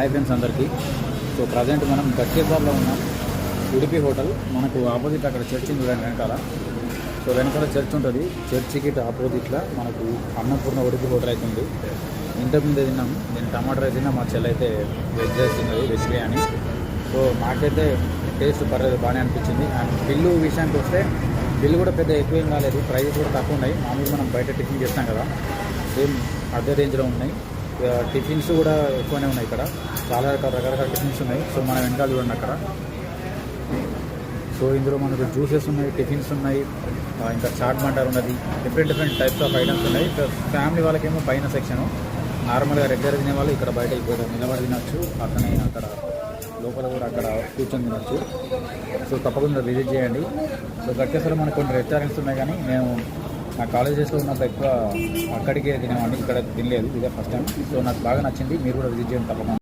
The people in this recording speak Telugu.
హాయ్ ఫ్రెండ్స్ అందరికీ. సో ప్రజెంట్ మనం గట్కేసర్లో ఉన్నాం. ఉడిపి హోటల్ మనకు ఆపోజిట్ అక్కడ చర్చ్ ఉంది వెనకాల. సో వెనకాల చర్చ్ ఉంటుంది. చర్చికి ఆపోజిట్లో మనకు అన్నపూర్ణ ఉడిపి హోటల్ అయితే ఉంది. ఇంతకుముందే తిన్నాం. నేను టమాటా రైస్ తిన్నా, మా చెల్లి అయితే వెజ్ రైస్ తిన్నది, వెజ్ బిర్యానీ. సో నాకైతే టేస్ట్ పర్లేదు, బాగానే అనిపించింది. అండ్ బిల్లు విషయానికి వస్తే బిల్లు కూడా పెద్ద ఎక్కువ ఏం కాలేదు, ప్రైజెస్ కూడా తక్కువ ఉన్నాయి. మామూలుగా మనం బయట టిఫిన్ చేస్తాం కదా, సేమ్ అదే రేంజ్లో ఉన్నాయి. టిఫిన్స్ కూడా ఎక్కువనే ఉన్నాయి. ఇక్కడ చాలా రకరకాల టిఫిన్స్ ఉన్నాయి. సో మనం వెనకాల చూడండి అక్కడ. సో ఇందులో మనకు జ్యూసెస్ ఉన్నాయి, టిఫిన్స్ ఉన్నాయి, ఇంకా చాట్ బండార్ ఉన్నది. డిఫరెంట్ టైప్స్ ఆఫ్ ఐటమ్స్ ఉన్నాయి. ఫ్యామిలీ వాళ్ళకేమో పైన సెక్షను, నార్మల్గా రెగ్యులర్ తినే వాళ్ళు ఇక్కడ బయట ఇప్పుడు నిలబడి తినచ్చు, అక్కడనే అక్కడ లోపల కూడా అక్కడ కూర్చొని తినచ్చు. సో తప్పకుండా విజిట్ చేయండి. సో గట్కేసర్లో మనకు కొన్ని రెస్టారెంట్స్ ఉన్నాయి, కానీ నేను నా కాలేజ్ డేస్లో ఉన్నప్పుడు ఎక్కువ అక్కడికే తినేవాడిని, ఇక్కడ తినలేదు, ఇదే ఫస్ట్ టైం. సో నాకు బాగా నచ్చింది, మీరు కూడా విజిట్ చేయండి తప్పకుండా.